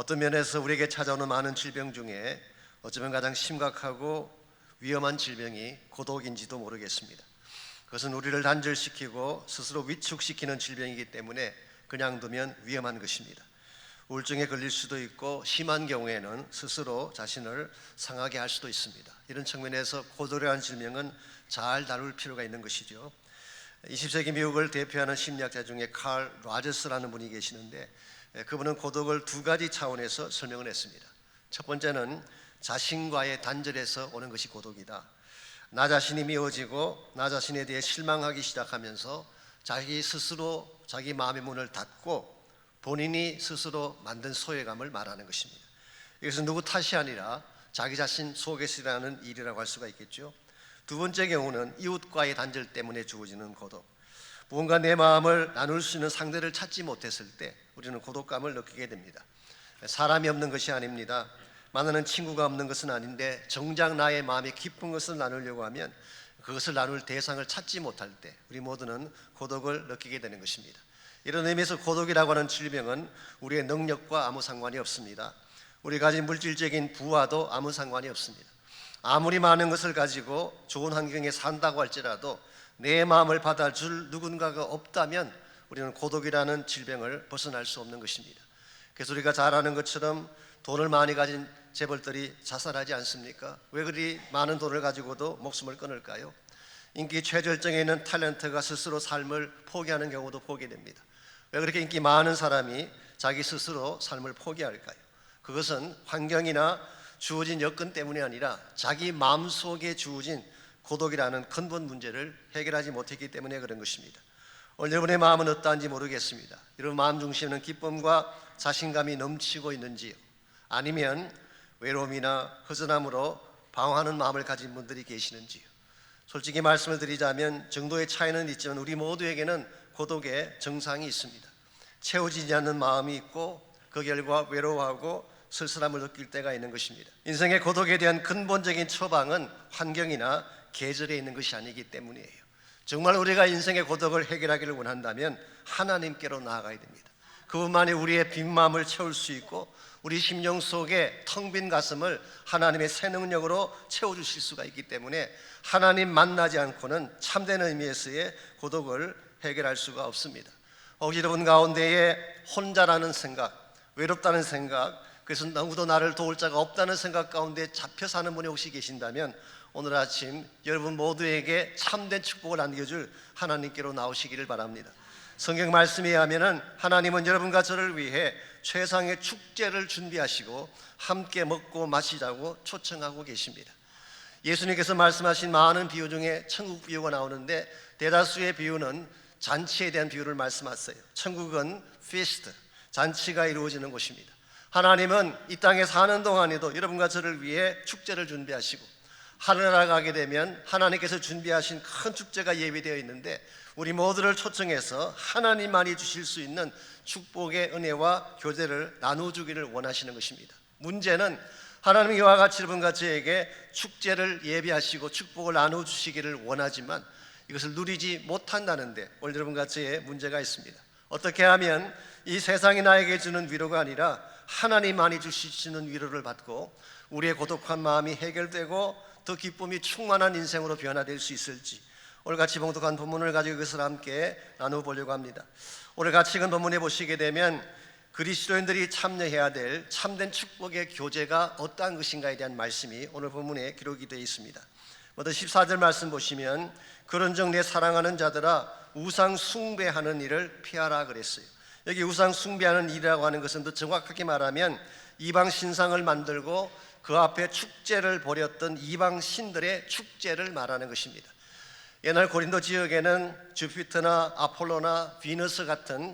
어떤 면에서 우리에게 찾아오는 많은 질병 중에 어쩌면 가장 심각하고 위험한 질병이 고독인지도 모르겠습니다. 그것은 우리를 단절시키고 스스로 위축시키는 질병이기 때문에 그냥 두면 위험한 것입니다. 우울증에 걸릴 수도 있고 심한 경우에는 스스로 자신을 상하게 할 수도 있습니다. 이런 측면에서 고독이라는 질병은 잘 다룰 필요가 있는 것이죠. 20세기 미국을 대표하는 심리학자 중에 칼 라저스라는 분이 계시는데 그분은 고독을 두 가지 차원에서 설명을 했습니다. 첫 번째는 자신과의 단절에서 오는 것이 고독이다. 나 자신이 미워지고 나 자신에 대해 실망하기 시작하면서 자기 스스로 자기 마음의 문을 닫고 본인이 스스로 만든 소외감을 말하는 것입니다. 이것은 누구 탓이 아니라 자기 자신 속에서 일어나는 일이라고 할 수가 있겠죠. 두 번째 경우는 이웃과의 단절 때문에 주어지는 고독. 무언가 내 마음을 나눌 수 있는 상대를 찾지 못했을 때 우리는 고독감을 느끼게 됩니다. 사람이 없는 것이 아닙니다. 만나는 친구가 없는 것은 아닌데 정작 나의 마음에 깊은 것을 나누려고 하면 그것을 나눌 대상을 찾지 못할 때 우리 모두는 고독을 느끼게 되는 것입니다. 이런 의미에서 고독이라고 하는 질병은 우리의 능력과 아무 상관이 없습니다. 우리가 가진 물질적인 부와도 아무 상관이 없습니다. 아무리 많은 것을 가지고 좋은 환경에 산다고 할지라도 내 마음을 받아줄 누군가가 없다면 우리는 고독이라는 질병을 벗어날 수 없는 것입니다. 그래서 우리가 잘 아는 것처럼 돈을 많이 가진 재벌들이 자살하지 않습니까? 왜 그리 많은 돈을 가지고도 목숨을 끊을까요? 인기 최절정에 있는 탤런트가 스스로 삶을 포기하는 경우도 보게 됩니다. 왜 그렇게 인기 많은 사람이 자기 스스로 삶을 포기할까요? 그것은 환경이나 주어진 여건 때문이 아니라 자기 마음속에 주어진 고독이라는 근본 문제를 해결하지 못했기 때문에 그런 것입니다. 오늘 여러분의 마음은 어떠한지 모르겠습니다. 여러분 마음 중심에는 기쁨과 자신감이 넘치고 있는지요? 아니면 외로움이나 허전함으로 방황하는 마음을 가진 분들이 계시는지요? 솔직히 말씀을 드리자면 정도의 차이는 있지만 우리 모두에게는 고독의 정상이 있습니다. 채워지지 않는 마음이 있고 그 결과 외로워하고 쓸쓸함을 느낄 때가 있는 것입니다. 인생의 고독에 대한 근본적인 처방은 환경이나 계절에 있는 것이 아니기 때문이에요. 정말 우리가 인생의 고독을 해결하기를 원한다면 하나님께로 나아가야 됩니다. 그분만이 우리의 빈 마음을 채울 수 있고 우리 심령 속에 텅 빈 가슴을 하나님의 새 능력으로 채워주실 수가 있기 때문에 하나님 만나지 않고는 참된 의미에서의 고독을 해결할 수가 없습니다. 혹시 여러분 가운데에 혼자라는 생각, 외롭다는 생각, 그래서 누구도 나를 도울 자가 없다는 생각 가운데 잡혀 사는 분이 혹시 계신다면 오늘 아침 여러분 모두에게 참된 축복을 안겨줄 하나님께로 나오시기를 바랍니다. 성경 말씀에 의하면 하나님은 여러분과 저를 위해 최상의 축제를 준비하시고 함께 먹고 마시자고 초청하고 계십니다. 예수님께서 말씀하신 많은 비유 중에 천국 비유가 나오는데 대다수의 비유는 잔치에 대한 비유를 말씀하세요. 천국은 feast, 잔치가 이루어지는 곳입니다. 하나님은 이 땅에 사는 동안에도 여러분과 저를 위해 축제를 준비하시고 하늘나라 가게 되면 하나님께서 준비하신 큰 축제가 예비되어 있는데 우리 모두를 초청해서 하나님만이 주실 수 있는 축복의 은혜와 교제를 나눠주기를 원하시는 것입니다. 문제는 하나님이 이와 같이 여러분과 저에게 축제를 예비하시고 축복을 나눠주시기를 원하지만 이것을 누리지 못한다는데 오늘 여러분과 저의 문제가 있습니다. 어떻게 하면 이 세상이 나에게 주는 위로가 아니라 하나님만이 주시는 위로를 받고 우리의 고독한 마음이 해결되고 더 기쁨이 충만한 인생으로 변화될 수 있을지 오늘 같이 봉독한 본문을 가지고 이것을 함께 나눠보려고 합니다. 오늘 같이 읽은 본문에 보시게 되면 그리스도인들이 참여해야 될 참된 축복의 교제가 어떠한 것인가에 대한 말씀이 오늘 본문에 기록이 되어 있습니다. 먼저 14절 말씀 보시면 그런즉 내 사랑하는 자들아 우상 숭배하는 일을 피하라 그랬어요. 여기 우상 숭배하는 일이라고 하는 것은 더 정확하게 말하면 이방 신상을 만들고 그 앞에 축제를 벌였던 이방 신들의 축제를 말하는 것입니다. 옛날 고린도 지역에는 주피터나 아폴로나 비너스 같은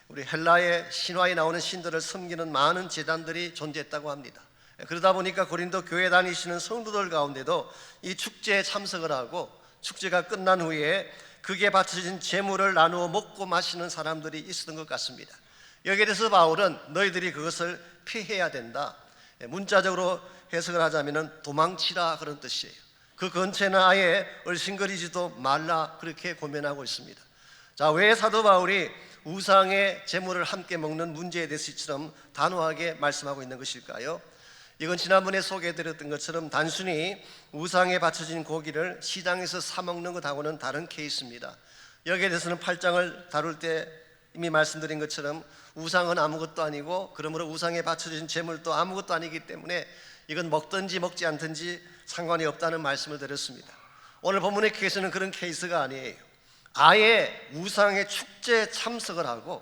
우리 헬라의 신화에 나오는 신들을 섬기는 많은 제단들이 존재했다고 합니다. 그러다 보니까 고린도 교회 다니시는 성도들 가운데도 이 축제에 참석을 하고 축제가 끝난 후에 그게 바쳐진 제물을 나누어 먹고 마시는 사람들이 있었던 것 같습니다. 여기에 대해서 바울은 너희들이 그것을 피해야 된다. 문자적으로 해석을 하자면 도망치라 그런 뜻이에요. 그 근처에는 아예 얼씬거리지도 말라 그렇게 고면하고 있습니다. 자, 왜 사도 바울이 우상의 제물을 함께 먹는 문제에 대해서 이처럼 단호하게 말씀하고 있는 것일까요? 이건 지난번에 소개해드렸던 것처럼 단순히 우상에 바쳐진 고기를 시장에서 사 먹는 것하고는 다른 케이스입니다. 여기에 대해서는 8장을 다룰 때 이미 말씀드린 것처럼 우상은 아무것도 아니고, 그러므로 우상에 바쳐진 제물도 아무것도 아니기 때문에 이건 먹든지 먹지 않든지 상관이 없다는 말씀을 드렸습니다. 오늘 본문의 케이스는 그런 케이스가 아니에요. 아예 우상의 축제에 참석을 하고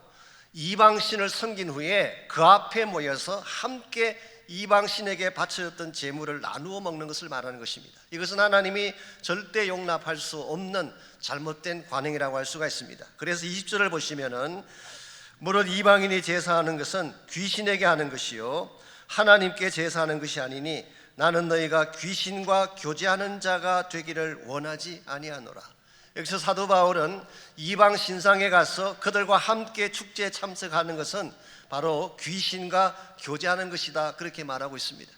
이방신을 섬긴 후에 그 앞에 모여서 함께 이방신에게 바쳐졌던 제물을 나누어 먹는 것을 말하는 것입니다. 이것은 하나님이 절대 용납할 수 없는 잘못된 관행이라고 할 수가 있습니다. 그래서 20절을 보시면은 무릇 이방인이 제사하는 것은 귀신에게 하는 것이요 하나님께 제사하는 것이 아니니 나는 너희가 귀신과 교제하는 자가 되기를 원하지 아니하노라. 여기서 사도 바울은 이방 신상에 가서 그들과 함께 축제에 참석하는 것은 바로 귀신과 교제하는 것이다, 그렇게 말하고 있습니다.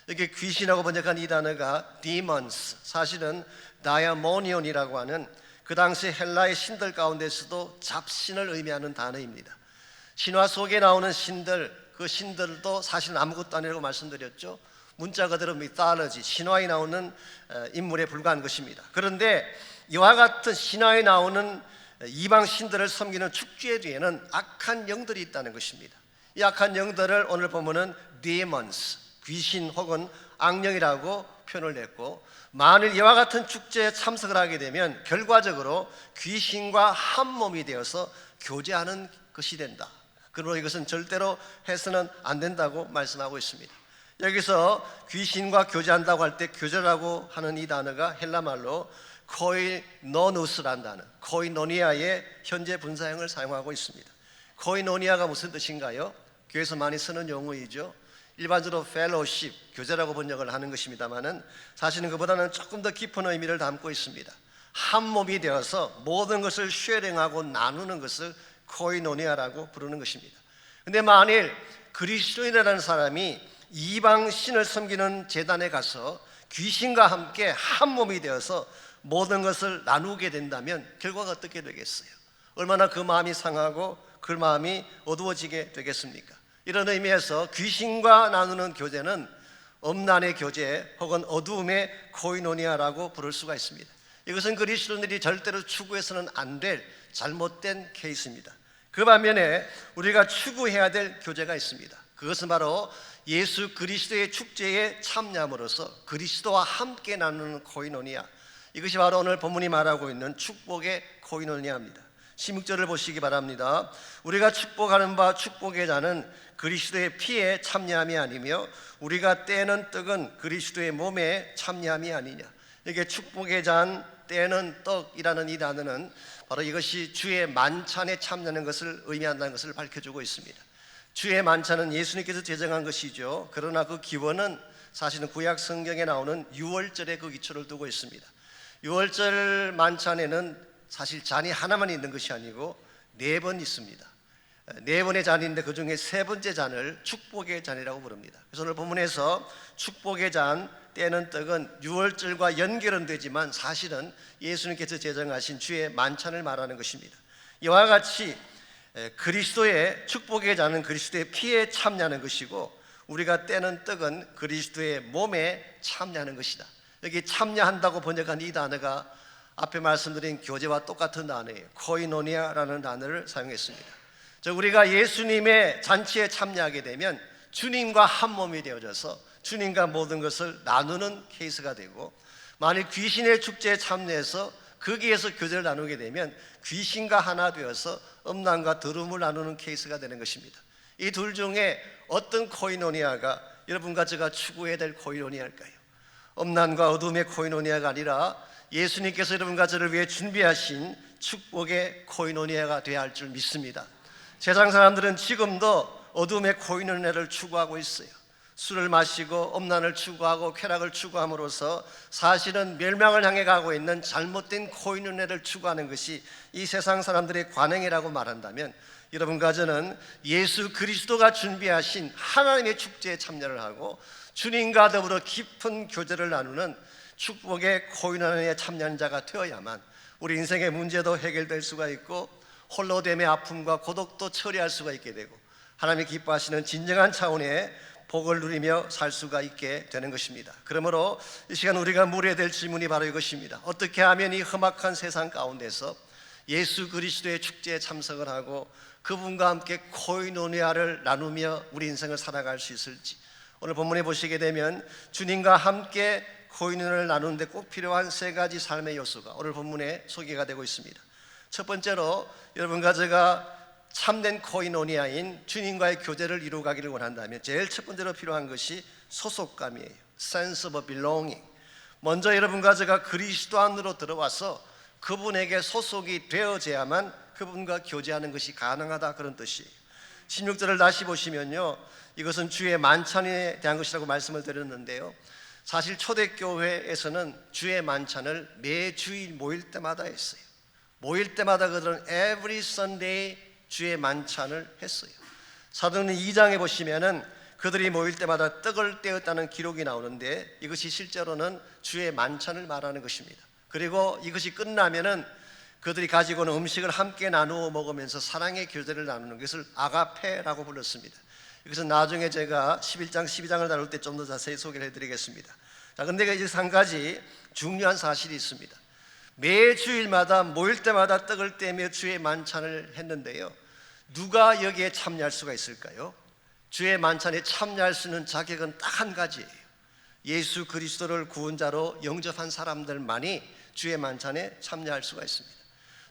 이렇게 귀신하고 번역한 이 단어가 demons, 사실은 다이아모니온이라고 하는 그 당시 헬라의 신들 가운데서도 잡신을 의미하는 단어입니다. 신화 속에 나오는 신들, 그 신들도 사실은 아무것도 아니라고 말씀드렸죠. 문자 그대로 mythology, 신화에 나오는 인물에 불과한 것입니다. 그런데 이와 같은 신화에 나오는 이방 신들을 섬기는 축제 뒤에는 악한 영들이 있다는 것입니다. 이 악한 영들을 오늘 보면은 demons, 귀신 혹은 악령이라고 표현을 냈고, 만일 이와 같은 축제에 참석을 하게 되면 결과적으로 귀신과 한 몸이 되어서 교제하는 것이 된다. 그러므로 이것은 절대로 해서는 안 된다고 말씀하고 있습니다. 여기서 귀신과 교제한다고 할 때 교제라고 하는 이 단어가 헬라말로 코이노누스라는 단어, 코이노니아의 현재 분사형을 사용하고 있습니다. 코이노니아가 무슨 뜻인가요? 교회에서 많이 쓰는 용어이죠. 일반적으로 fellowship, 교제라고 번역을 하는 것입니다만은 사실은 그보다는 조금 더 깊은 의미를 담고 있습니다. 한 몸이 되어서 모든 것을 쉐어링하고 나누는 것을 코이노니아라고 부르는 것입니다. 근데 만일 그리스도인이라는 사람이 이방 신을 섬기는 제단에 가서 귀신과 함께 한 몸이 되어서 모든 것을 나누게 된다면 결과가 어떻게 되겠어요? 얼마나 그 마음이 상하고 그 마음이 어두워지게 되겠습니까? 이런 의미에서 귀신과 나누는 교제는 엄난의 교제 혹은 어두움의 코이노니아라고 부를 수가 있습니다. 이것은 그리스도인들이 절대로 추구해서는 안 될 잘못된 케이스입니다. 그 반면에 우리가 추구해야 될 교제가 있습니다. 그것은 바로 예수 그리스도의 축제에 참여함으로써 그리스도와 함께 나누는 코이노니아, 이것이 바로 오늘 본문이 말하고 있는 축복의 코이노니아입니다. 16절을 보시기 바랍니다. 우리가 축복하는 바 축복의 잔은 그리스도의 피에 참여함이 아니며 우리가 떼는 떡은 그리스도의 몸에 참여함이 아니냐. 이게 축복의 잔, 떼는 떡이라는 이 단어는 바로 이것이 주의 만찬에 참여하는 것을 의미한다는 것을 밝혀주고 있습니다. 주의 만찬은 예수님께서 제정한 것이죠. 그러나 그 기원은 사실은 구약 성경에 나오는 유월절에 그 기초를 두고 있습니다. 유월절 만찬에는 사실 잔이 하나만 있는 것이 아니고 4번 있습니다. 4번의 잔인데 그 중에 3번째 잔을 축복의 잔이라고 부릅니다. 그래서 오늘 본문에서 축복의 잔, 떼는 떡은 유월절과 연결은 되지만 사실은 예수님께서 제정하신 주의 만찬을 말하는 것입니다. 이와 같이 그리스도의 축복의 잔은 그리스도의 피에 참여하는 것이고 우리가 떼는 떡은 그리스도의 몸에 참여하는 것이다. 여기 참여한다고 번역한 이 단어가 앞에 말씀드린 교제와 똑같은 단어예요. 코이노니아라는 단어를 사용했습니다. 즉 우리가 예수님의 잔치에 참여하게 되면 주님과 한 몸이 되어져서 주님과 모든 것을 나누는 케이스가 되고, 만일 귀신의 축제에 참여해서 거기에서 교제를 나누게 되면 귀신과 하나 되어서 음란과 더러움을 나누는 케이스가 되는 것입니다. 이 둘 중에 어떤 코이노니아가 여러분과 제가 추구해야 될 코이노니아일까요? 음란과 어둠의 코이노니아가 아니라 예수님께서 여러분과 저를 위해 준비하신 축복의 코이노니아가 되어야 할 줄 믿습니다. 세상 사람들은 지금도 어둠의 코이노니아를 추구하고 있어요. 술을 마시고 음란을 추구하고 쾌락을 추구함으로써 사실은 멸망을 향해 가고 있는 잘못된 코이노니아를 추구하는 것이 이 세상 사람들의 관행이라고 말한다면, 여러분과 저는 예수 그리스도가 준비하신 하나님의 축제에 참여를 하고 주님과 더불어 깊은 교제를 나누는 축복의 코이노니아에 참여한 자가 되어야만 우리 인생의 문제도 해결될 수가 있고 홀로됨의 아픔과 고독도 처리할 수가 있게 되고 하나님이 기뻐하시는 진정한 차원의 복을 누리며 살 수가 있게 되는 것입니다. 그러므로 이 시간 우리가 물어야 될 질문이 바로 이것입니다. 어떻게 하면 이 험악한 세상 가운데서 예수 그리스도의 축제에 참석을 하고 그분과 함께 코이노니아를 나누며 우리 인생을 살아갈 수 있을지, 오늘 본문에 보시게 되면 주님과 함께 코이노니아를 나누는 데 꼭 필요한 세 가지 삶의 요소가 오늘 본문에 소개가 되고 있습니다. 첫 번째로 여러분과 제가 참된 코이노니아인 주님과의 교제를 이루어가기를 원한다면 제일 첫 번째로 필요한 것이 소속감이에요. Sense of belonging. 먼저 여러분과 제가 그리스도 안으로 들어와서 그분에게 소속이 되어져야만 그분과 교제하는 것이 가능하다, 그런 뜻이에요. 16절을 다시 보시면요, 이것은 주의 만찬에 대한 것이라고 말씀을 드렸는데요, 사실 초대교회에서는 주의 만찬을 매주일 모일 때마다 했어요. 모일 때마다 그들은 every Sunday 주의 만찬을 했어요. 사도행전 2장에 보시면은 그들이 모일 때마다 떡을 떼었다는 기록이 나오는데 이것이 실제로는 주의 만찬을 말하는 것입니다. 그리고 이것이 끝나면은 그들이 가지고 오는 음식을 함께 나누어 먹으면서 사랑의 교제를 나누는 것을 아가페라고 불렀습니다. 이것은 나중에 제가 11장, 12장을 다룰 때 좀 더 자세히 소개를 해드리겠습니다. 자, 근데 이제 한 가지 중요한 사실이 있습니다. 매주일마다 모일 때마다 떡을 떼며 주의 만찬을 했는데요, 누가 여기에 참여할 수가 있을까요? 주의 만찬에 참여할 수 있는 자격은 딱 한 가지예요. 예수 그리스도를 구원자로 영접한 사람들만이 주의 만찬에 참여할 수가 있습니다.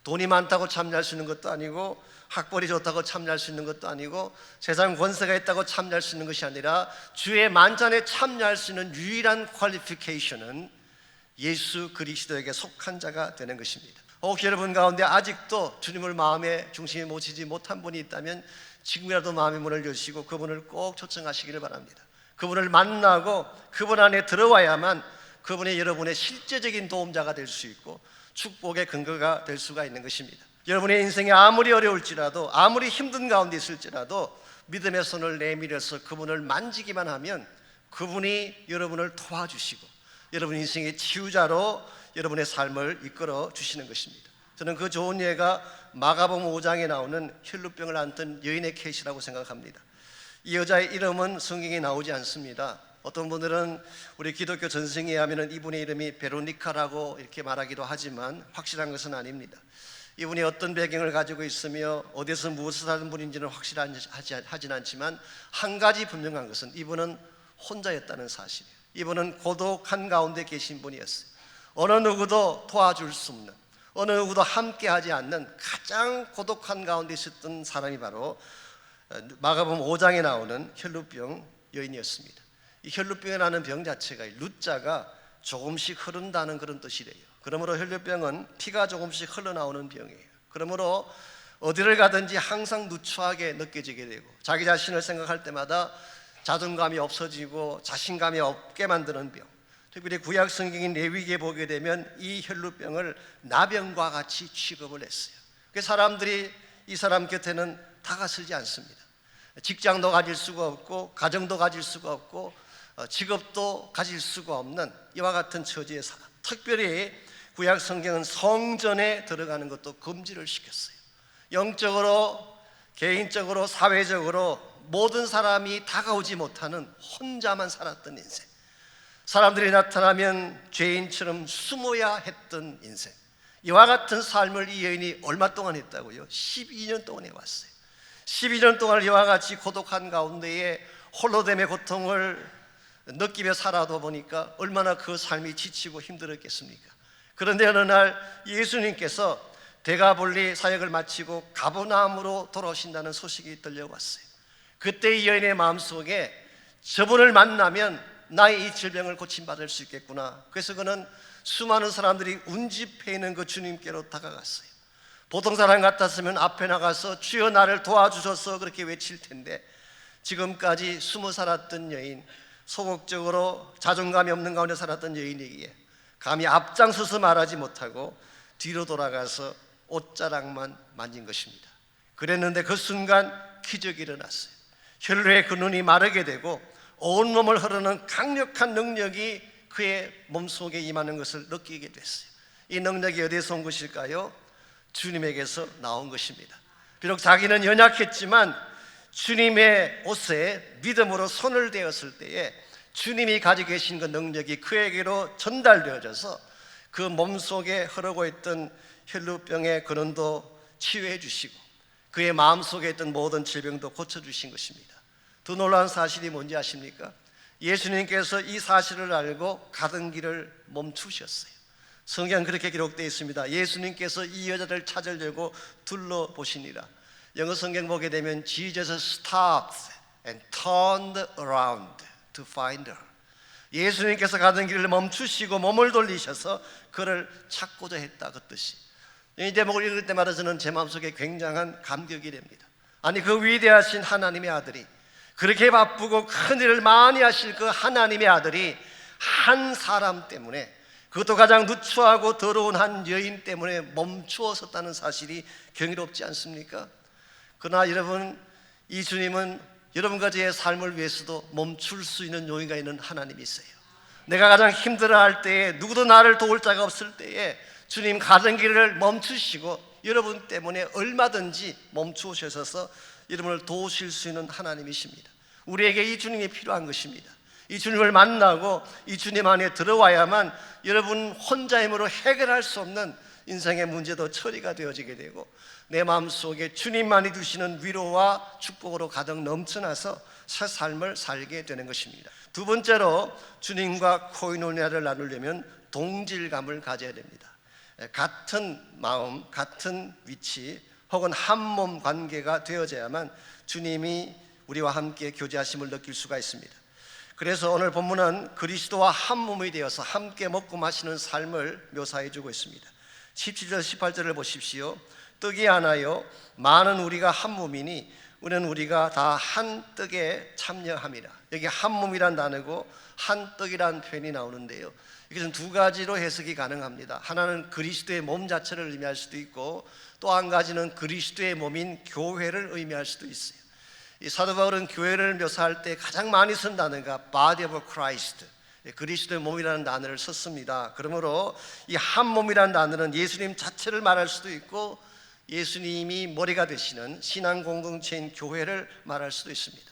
돈이 많다고 참여할 수 있는 것도 아니고 학벌이 좋다고 참여할 수 있는 것도 아니고 세상 권세가 있다고 참여할 수 있는 것이 아니라 주의 만찬에 참여할 수 있는 유일한 퀄리피케이션은 예수 그리스도에게 속한 자가 되는 것입니다. 혹시 여러분 가운데 아직도 주님을 마음의 중심에 모시지 못한 분이 있다면 지금이라도 마음의 문을 여시고 그분을 꼭 초청하시기를 바랍니다. 그분을 만나고 그분 안에 들어와야만 그분이 여러분의 실제적인 도움자가 될 수 있고 축복의 근거가 될 수가 있는 것입니다. 여러분의 인생이 아무리 어려울지라도 아무리 힘든 가운데 있을지라도 믿음의 손을 내밀어서 그분을 만지기만 하면 그분이 여러분을 도와주시고 여러분 인생의 치유자로 여러분의 삶을 이끌어 주시는 것입니다. 저는 그 좋은 예가 마가복음 5장에 나오는 혈루병을 앓던 여인의 케이스라고 생각합니다. 이 여자의 이름은 성경에 나오지 않습니다. 어떤 분들은 우리 기독교 전승에 하면은 이분의 이름이 베로니카라고 이렇게 말하기도 하지만 확실한 것은 아닙니다. 이분이 어떤 배경을 가지고 있으며 어디서 무엇을 하는 분인지는 확실하진 않지만 한 가지 분명한 것은 이분은 혼자였다는 사실이에요. 이분은 고독한 가운데 계신 분이었어요. 어느 누구도 도와줄 수 없는, 어느 누구도 함께하지 않는 가장 고독한 가운데 있었던 사람이 바로 마가복음 5장에 나오는 혈루병 여인이었습니다. 이 혈루병이라는 병 자체가 루자가 조금씩 흐른다는 그런 뜻이래요. 그러므로 혈루병은 피가 조금씩 흘러나오는 병이에요. 그러므로 어디를 가든지 항상 누추하게 느껴지게 되고 자기 자신을 생각할 때마다 자존감이 없어지고 자신감이 없게 만드는 병. 특별히 구약 성경인 레위기에 보게 되면 이 혈루병을 나병과 같이 취급을 했어요. 그래서 사람들이 이 사람 곁에는 다가서지 않습니다. 직장도 가질 수가 없고 가정도 가질 수가 없고 직업도 가질 수가 없는 이와 같은 처지의 사람. 특별히 구약 성경은 성전에 들어가는 것도 금지를 시켰어요. 영적으로, 개인적으로, 사회적으로 모든 사람이 다가오지 못하는 혼자만 살았던 인생, 사람들이 나타나면 죄인처럼 숨어야 했던 인생, 이와 같은 삶을 이 여인이 얼마 동안 했다고요? 12년 동안 해왔어요. 12년 동안 이와 같이 고독한 가운데에 홀로됨의 고통을 느끼며 살아도 보니까 얼마나 그 삶이 지치고 힘들었겠습니까? 그런데 어느 날 예수님께서 데가볼리 사역을 마치고 가버나움으로 돌아오신다는 소식이 들려왔어요. 그때 이 여인의 마음속에 저분을 만나면 나의 이 질병을 고침받을 수 있겠구나. 그래서 그는 수많은 사람들이 운집해 있는 그 주님께로 다가갔어요. 보통 사람 같았으면 앞에 나가서 주여 나를 도와주셔서 그렇게 외칠 텐데 지금까지 숨어 살았던 여인, 소극적으로 자존감이 없는 가운데 살았던 여인이기에 감히 앞장서서 말하지 못하고 뒤로 돌아가서 옷자락만 만진 것입니다. 그랬는데 그 순간 기적이 일어났어요. 혈루의 그 눈이 마르게 되고 온몸을 흐르는 강력한 능력이 그의 몸속에 임하는 것을 느끼게 됐어요. 이 능력이 어디에서 온 것일까요? 주님에게서 나온 것입니다. 비록 자기는 연약했지만 주님의 옷에 믿음으로 손을 대었을 때에 주님이 가지고 계신 그 능력이 그에게로 전달되어져서 그 몸속에 흐르고 있던 혈루병의 근원도 치유해 주시고 그의 마음속에 있던 모든 질병도 고쳐주신 것입니다. 더 놀라운 사실이 뭔지 아십니까? 예수님께서 이 사실을 알고 가던 길을 멈추셨어요. 성경 그렇게 기록되어 있습니다. 예수님께서 이 여자를 찾으려고 둘러보시니라. 영어 성경 보게 되면 Jesus stopped and turned around to find her. 예수님께서 가던 길을 멈추시고 몸을 돌리셔서 그를 찾고자 했다, 그 뜻이. 이 대목을 읽을 때마다 저는 제 마음속에 굉장한 감격이 됩니다. 아니, 그 위대하신 하나님의 아들이, 그렇게 바쁘고 큰 일을 많이 하실 그 하나님의 아들이 한 사람 때문에, 그것도 가장 누추하고 더러운 한 여인 때문에 멈추어 섰다는 사실이 경이롭지 않습니까? 그러나 여러분, 이 주님은 여러분과 저의 삶을 위해서도 멈출 수 있는 요인가 있는 하나님이세요. 내가 가장 힘들어할 때에, 누구도 나를 도울 자가 없을 때에 주님 가던 길을 멈추시고 여러분 때문에 얼마든지 멈추셔서 여러분을 도우실 수 있는 하나님이십니다. 우리에게 이 주님이 필요한 것입니다. 이 주님을 만나고 이 주님 안에 들어와야만 여러분 혼자 힘으로 해결할 수 없는 인생의 문제도 처리가 되어지게 되고 내 마음속에 주님만이 주시는 위로와 축복으로 가득 넘쳐나서 새 삶을 살게 되는 것입니다. 두 번째로 주님과 코이노니아를 나누려면 동질감을 가져야 됩니다. 같은 마음, 같은 위치 혹은 한 몸 관계가 되어져야만 주님이 우리와 함께 교제하심을 느낄 수가 있습니다. 그래서 오늘 본문은 그리스도와 한 몸이 되어서 함께 먹고 마시는 삶을 묘사해 주고 있습니다. 17절 18절을 보십시오. 떡이 하나요 많은 우리가 한 몸이니 우리는 우리가 다 한 떡에 참여함이라. 여기 한 몸이란 단어고 한 떡이란 표현이 나오는데요, 이것은 두 가지로 해석이 가능합니다. 하나는 그리스도의 몸 자체를 의미할 수도 있고 또 한 가지는 그리스도의 몸인 교회를 의미할 수도 있어요. 이 사도 바울은 교회를 묘사할 때 가장 많이 쓴 단어가 Body of Christ, 그리스도의 몸이라는 단어를 썼습니다. 그러므로 이 한 몸이라는 단어는 예수님 자체를 말할 수도 있고 예수님이 머리가 되시는 신앙 공동체인 교회를 말할 수도 있습니다.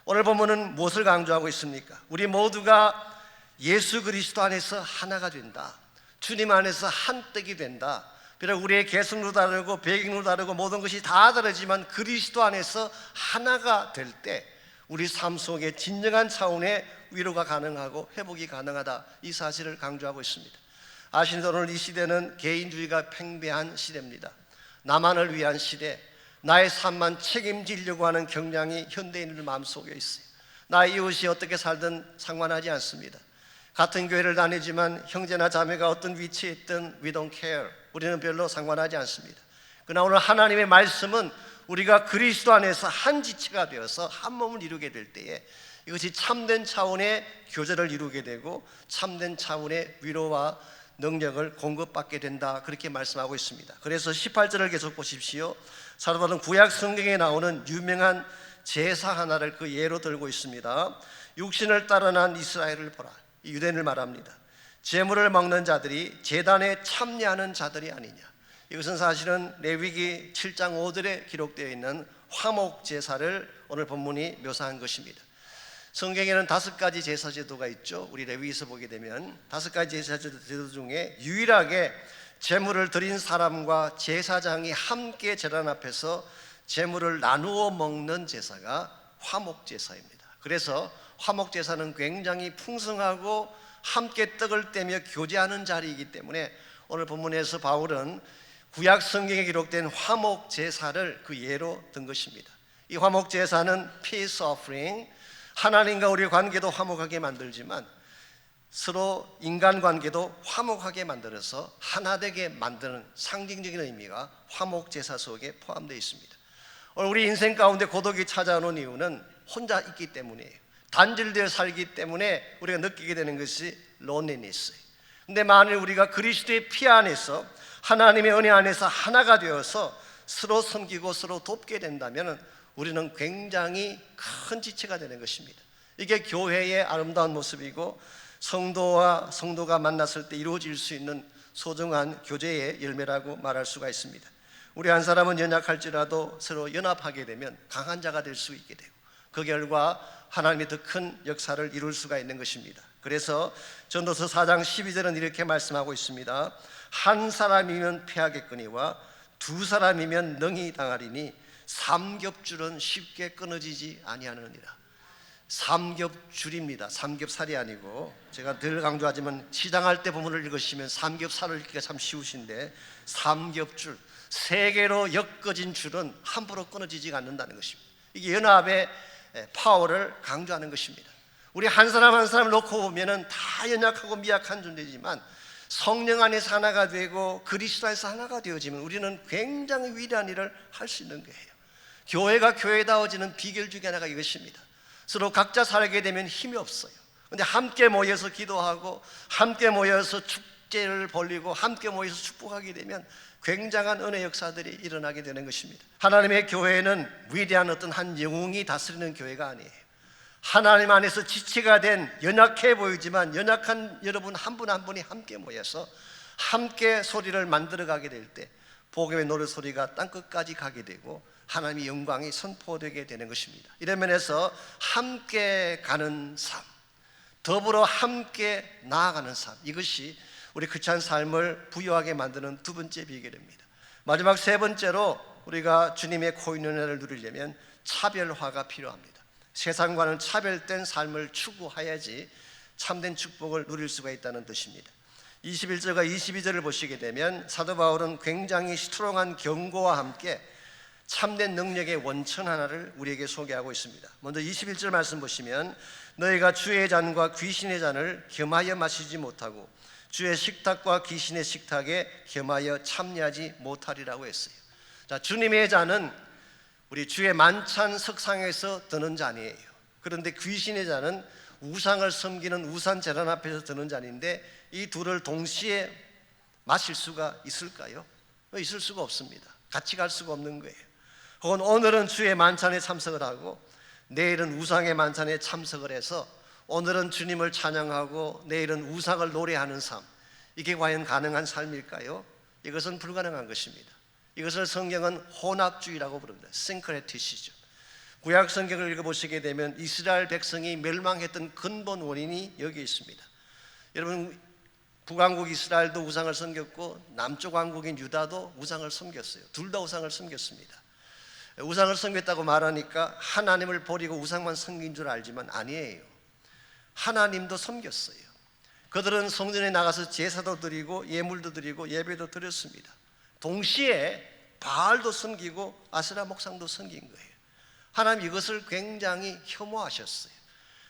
오늘 본문은 무엇을 강조하고 있습니까? 우리 모두가 예수 그리스도 안에서 하나가 된다, 주님 안에서 한 떡이 된다. 비록 우리의 개성도 다르고 배경도 다르고 모든 것이 다 다르지만 그리스도 안에서 하나가 될 때 우리 삶 속에 진정한 차원의 위로가 가능하고 회복이 가능하다, 이 사실을 강조하고 있습니다. 아시는 오늘 이 시대는 개인주의가 팽배한 시대입니다. 나만을 위한 시대, 나의 삶만 책임지려고 하는 경향이 현대인들 마음속에 있어요. 나의 이웃이 어떻게 살든 상관하지 않습니다. 같은 교회를 다니지만 형제나 자매가 어떤 위치에 있든 we don't care, 우리는 별로 상관하지 않습니다. 그러나 오늘 하나님의 말씀은 우리가 그리스도 안에서 한 지체가 되어서 한 몸을 이루게 될 때에 이것이 참된 차원의 교제를 이루게 되고 참된 차원의 위로와 능력을 공급받게 된다, 그렇게 말씀하고 있습니다. 그래서 18절을 계속 보십시오. 사도 바울은 구약 성경에 나오는 유명한 제사 하나를 그 예로 들고 있습니다. 육신을 따라 난 이스라엘을 보라, 이 유대인을 말합니다. 제물을 먹는 자들이 제단에 참여하는 자들이 아니냐. 이것은 사실은 레위기 7장 5절에 기록되어 있는 화목 제사를 오늘 본문이 묘사한 것입니다. 성경에는 5가지 제사 제도가 있죠. 우리 레위기서 보게 되면 5가지 제사 제도 중에 유일하게 제물을 드린 사람과 제사장이 함께 제단 앞에서 제물을 나누어 먹는 제사가 화목 제사입니다. 그래서 화목 제사는 굉장히 풍성하고 함께 떡을 떼며 교제하는 자리이기 때문에 오늘 본문에서 바울은 구약 성경에 기록된 화목 제사를 그 예로 든 것입니다. 이 화목 제사는 peace offering, 하나님과 우리의 관계도 화목하게 만들지만 서로 인간관계도 화목하게 만들어서 하나 되게 만드는 상징적인 의미가 화목 제사 속에 포함되어 있습니다. 오늘 우리 인생 가운데 고독이 찾아오는 이유는 혼자 있기 때문이에요. 단절되어 살기 때문에 우리가 느끼게 되는 것이 loneliness. 근데 만일 우리가 그리스도의 피 안에서 하나님의 은혜 안에서 하나가 되어서 서로 섬기고 서로 돕게 된다면 우리는 굉장히 큰 지체가 되는 것입니다. 이게 교회의 아름다운 모습이고 성도와 성도가 만났을 때 이루어질 수 있는 소중한 교제의 열매라고 말할 수가 있습니다. 우리 한 사람은 연약할지라도 서로 연합하게 되면 강한 자가 될 수 있게 되고, 그 결과 하나님이 더 큰 역사를 이룰 수가 있는 것입니다. 그래서 전도서 4장 12절은 이렇게 말씀하고 있습니다. 한 사람이면 패하겠거니와 두 사람이면 능히 당하리니 삼겹줄은 쉽게 끊어지지 아니하느니라. 삼겹줄입니다. 삼겹살이 아니고, 제가 늘 강조하지만 시장할 때 본문을 읽으시면 삼겹살을 읽기가 참 쉬우신데, 삼겹줄, 세 개로 엮어진 줄은 함부로 끊어지지 않는다는 것입니다. 이게 연합의 파워를 강조하는 것입니다. 우리 한 사람 한 사람을 놓고 보면은 다 연약하고 미약한 존재지만 성령 안에서 하나가 되고 그리스도 안에서 하나가 되어지면 우리는 굉장히 위대한 일을 할 수 있는 거예요. 교회가 교회다워지는 비결 중에 하나가 이것입니다. 서로 각자 살게 되면 힘이 없어요. 그런데 함께 모여서 기도하고 함께 모여서 축제를 벌이고 함께 모여서 축복하게 되면 굉장한 은혜 역사들이 일어나게 되는 것입니다. 하나님의 교회는 위대한 어떤 한 영웅이 다스리는 교회가 아니에요. 하나님 안에서 지체가 된, 연약해 보이지만 연약한 여러분 한 분 한 분이 함께 모여서 함께 소리를 만들어가게 될 때 복음의 노래소리가 땅끝까지 가게 되고 하나님의 영광이 선포되게 되는 것입니다. 이런 면에서 함께 가는 삶, 더불어 함께 나아가는 삶, 이것이 우리 크리스찬 삶을 부유하게 만드는 두 번째 비결입니다. 마지막 세 번째로 우리가 주님의 코인연회를 누리려면 차별화가 필요합니다. 세상과는 차별된 삶을 추구해야지 참된 축복을 누릴 수가 있다는 뜻입니다. 21절과 22절을 보시게 되면 사도 바울은 굉장히 스트롱한 경고와 함께 참된 능력의 원천 하나를 우리에게 소개하고 있습니다. 먼저 21절 말씀 보시면 너희가 주의 잔과 귀신의 잔을 겸하여 마시지 못하고 주의 식탁과 귀신의 식탁에 겸하여 참여하지 못하리라고 했어요. 자, 주님의 잔은 우리 주의 만찬 석상에서 드는 잔이에요. 그런데 귀신의 잔은 우상을 섬기는 우상 제단 앞에서 드는 잔인데 이 둘을 동시에 마실 수가 있을까요? 있을 수가 없습니다. 같이 갈 수가 없는 거예요. 혹은 오늘은 주의 만찬에 참석을 하고 내일은 우상의 만찬에 참석을 해서 오늘은 주님을 찬양하고 내일은 우상을 노래하는 삶, 이게 과연 가능한 삶일까요? 이것은 불가능한 것입니다. 이것을 성경은 혼합주의라고 부릅니다. 싱크레티시즘. 구약 성경을 읽어보시게 되면 이스라엘 백성이 멸망했던 근본 원인이 여기 있습니다. 여러분, 북왕국 이스라엘도 우상을 섬겼고 남쪽 왕국인 유다도 우상을 섬겼어요. 둘 다 우상을 섬겼습니다. 우상을 섬겼다고 말하니까 하나님을 버리고 우상만 섬긴 줄 알지만 아니에요. 하나님도 섬겼어요. 그들은 성전에 나가서 제사도 드리고 예물도 드리고 예배도 드렸습니다. 동시에 바알도 섬기고 아세라 목상도 섬긴 거예요. 하나님 이것을 굉장히 혐오하셨어요.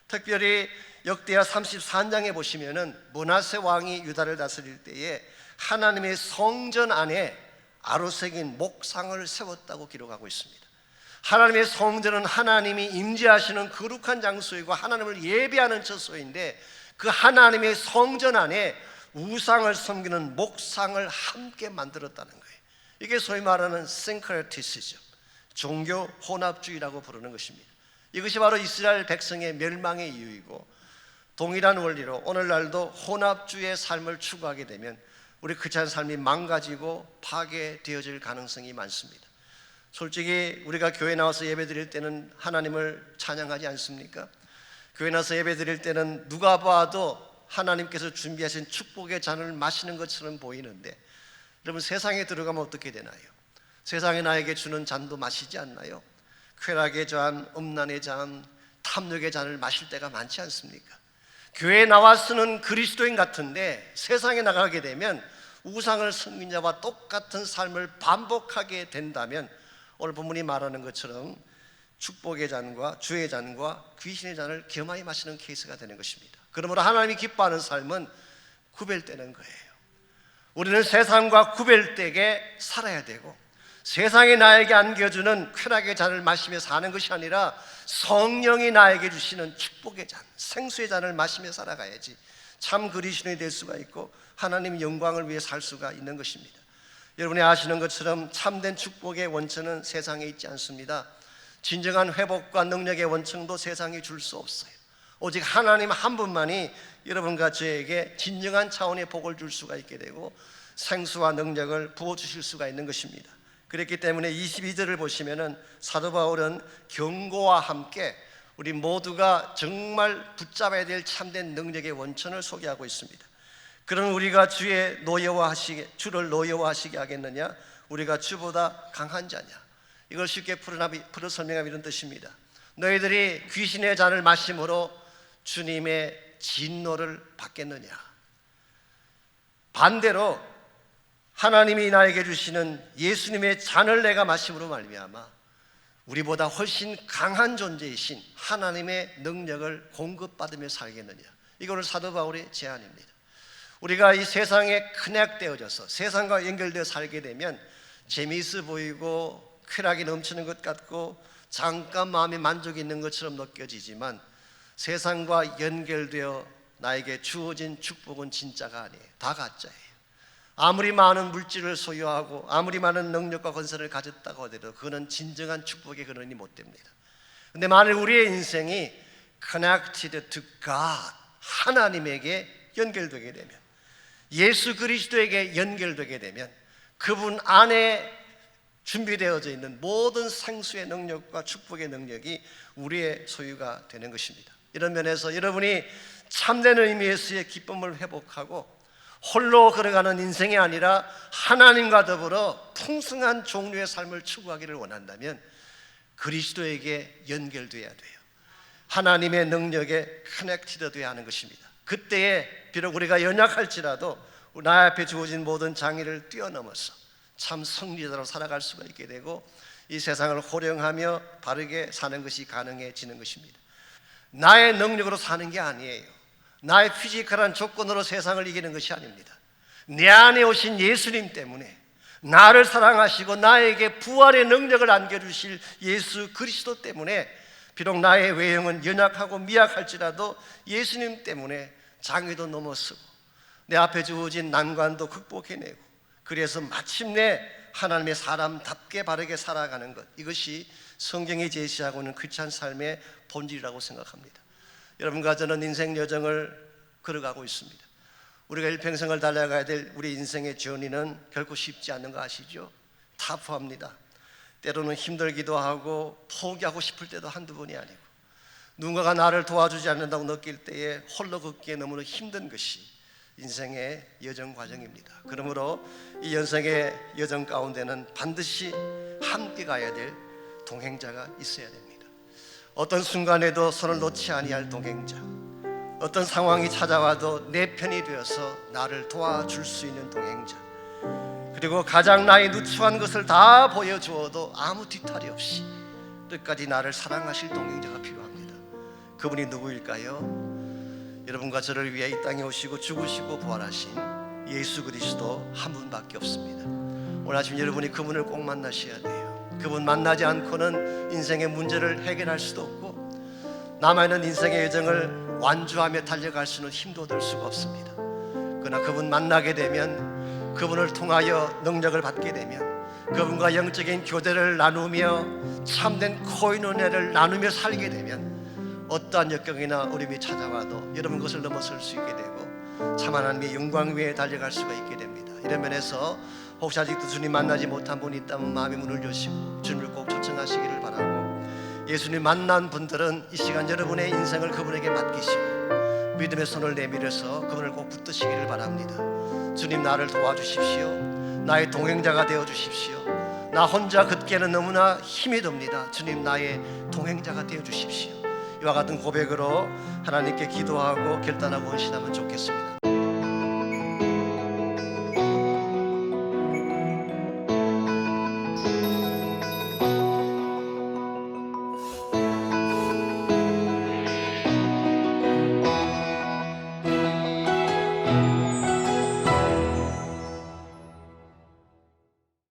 특별히 역대하 33장에 보시면은 므낫세 왕이 유다를 다스릴 때에 하나님의 성전 안에 아로새긴 목상을 세웠다고 기록하고 있습니다. 하나님의 성전은 하나님이 임재하시는 거룩한 장소이고 하나님을 예배하는 처소인데 그 하나님의 성전 안에 우상을 섬기는 목상을 함께 만들었다는 거예요. 이게 소위 말하는 싱크레티시즘, 종교 혼합주의라고 부르는 것입니다. 이것이 바로 이스라엘 백성의 멸망의 이유이고 동일한 원리로 오늘날도 혼합주의의 삶을 추구하게 되면 우리 크리스찬 삶이 망가지고 파괴되어질 가능성이 많습니다. 솔직히 우리가 교회 나와서 예배드릴 때는 하나님을 찬양하지 않습니까? 교회 나와서 예배드릴 때는 누가 봐도 하나님께서 준비하신 축복의 잔을 마시는 것처럼 보이는데 여러분, 세상에 들어가면 어떻게 되나요? 세상이 나에게 주는 잔도 마시지 않나요? 쾌락의 잔, 음란의 잔, 탐욕의 잔을 마실 때가 많지 않습니까? 교회에 나와 쓰는 그리스도인 같은데 세상에 나가게 되면 우상을 섬긴 자와 똑같은 삶을 반복하게 된다면 오늘 본문이 말하는 것처럼 축복의 잔과 주의 잔과 귀신의 잔을 겸하여 마시는 케이스가 되는 것입니다. 그러므로 하나님이 기뻐하는 삶은 구별되는 거예요. 우리는 세상과 구별되게 살아야 되고 세상이 나에게 안겨주는 쾌락의 잔을 마시며 사는 것이 아니라 성령이 나에게 주시는 축복의 잔, 생수의 잔을 마시며 살아가야지 참 그리스도인이 될 수가 있고 하나님 영광을 위해 살 수가 있는 것입니다. 여러분이 아시는 것처럼 참된 축복의 원천은 세상에 있지 않습니다. 진정한 회복과 능력의 원천도 세상이 줄 수 없어요. 오직 하나님 한 분만이 여러분과 저에게 진정한 차원의 복을 줄 수가 있게 되고 생수와 능력을 부어주실 수가 있는 것입니다. 그렇기 때문에 22절을 보시면은 사도 바울은 경고와 함께 우리 모두가 정말 붙잡아야 될 참된 능력의 원천을 소개하고 있습니다. 그럼 우리가 주를 노여워하시게 하겠느냐? 우리가 주보다 강한 자냐? 이걸 쉽게 풀어 설명하면 이런 뜻입니다. 너희들이 귀신의 잔을 마심으로 주님의 진노를 받겠느냐? 반대로 하나님이 나에게 주시는 예수님의 잔을 내가 마심으로 말미암아 우리보다 훨씬 강한 존재이신 하나님의 능력을 공급받으며 살겠느냐? 이거는 사도 바울의 제안입니다. 우리가 이 세상에 커넥되어져서 세상과 연결되어 살게 되면 재미있어 보이고 쾌락이 넘치는 것 같고 잠깐 마음에 만족이 있는 것처럼 느껴지지만 세상과 연결되어 나에게 주어진 축복은 진짜가 아니에요. 다 가짜예요. 아무리 많은 물질을 소유하고 아무리 많은 능력과 건설을 가졌다고 하더라도 그거는 진정한 축복의 근원이 못 됩니다. 그런데 만일 우리의 인생이 connected to God, 하나님에게 연결되게 되면, 예수 그리스도에게 연결되게 되면 그분 안에 준비되어져 있는 모든 생수의 능력과 축복의 능력이 우리의 소유가 되는 것입니다. 이런 면에서 여러분이 참된 의미에서의 기쁨을 회복하고 홀로 걸어가는 인생이 아니라 하나님과 더불어 풍성한 종류의 삶을 추구하기를 원한다면 그리스도에게 연결돼야 돼요. 하나님의 능력에 커넥티드 돼야 하는 것입니다. 그때에 비록 우리가 연약할지라도 나 앞에 주어진 모든 장애를 뛰어넘어서 참 승리자로 살아갈 수가 있게 되고 이 세상을 호령하며 바르게 사는 것이 가능해지는 것입니다. 나의 능력으로 사는 게 아니에요. 나의 피지컬한 조건으로 세상을 이기는 것이 아닙니다. 내 안에 오신 예수님 때문에 나를 사랑하시고 나에게 부활의 능력을 안겨주실 예수 그리스도 때문에 비록 나의 외형은 연약하고 미약할지라도 예수님 때문에 장애도 넘어서고 내 앞에 주어진 난관도 극복해내고 그래서 마침내 하나님의 사람답게 바르게 살아가는 것, 이것이 성경이 제시하고 있는 크리스찬 삶의 본질이라고 생각합니다. 여러분과 저는 인생 여정을 걸어가고 있습니다. 우리가 일평생을 달려가야 될 우리 인생의 journey는 결코 쉽지 않는 거 아시죠? 타프합니다. 때로는 힘들기도 하고 포기하고 싶을 때도 한두 번이 아니고 누군가가 나를 도와주지 않는다고 느낄 때에 홀로 걷기에 너무나 힘든 것이 인생의 여정 과정입니다. 그러므로 이 인생의 여정 가운데는 반드시 함께 가야 될 동행자가 있어야 됩니다. 어떤 순간에도 손을 놓지 아니할 동행자, 어떤 상황이 찾아와도 내 편이 되어서 나를 도와줄 수 있는 동행자, 그리고 가장 나의 누추한 것을 다 보여주어도 아무 뒤탈이 없이 끝까지 나를 사랑하실 동행자가 필요합니다. 그분이 누구일까요? 여러분과 저를 위해 이 땅에 오시고 죽으시고 부활하신 예수 그리스도 한 분밖에 없습니다. 오늘 아침 여러분이 그분을 꼭 만나셔야 돼요. 그분 만나지 않고는 인생의 문제를 해결할 수도 없고 남아있는 인생의 여정을 완주하며 달려갈 수는 힘도 들 수가 없습니다. 그러나 그분 만나게 되면, 그분을 통하여 능력을 받게 되면, 그분과 영적인 교대를 나누며 참된 코이노니아를 나누며 살게 되면 어떠한 역경이나 어려움이 찾아와도 여러분 그것을 넘어설 수 있게 되고 참 하나님의 영광 위에 달려갈 수가 있게 됩니다. 이런 면에서 혹시 아직도 주님 만나지 못한 분이 있다면 마음의 문을 여시고 주님을 꼭 초청하시기를 바라고, 예수님 만난 분들은 이 시간 여러분의 인생을 그분에게 맡기시고 믿음의 손을 내밀어서 그분을 꼭 붙드시기를 바랍니다. 주님 나를 도와주십시오. 나의 동행자가 되어주십시오. 나 혼자 걷기에는 너무나 힘이 듭니다. 주님 나의 동행자가 되어주십시오. 이와 같은 고백으로 하나님께 기도하고 결단하고 헌신하면 좋겠습니다.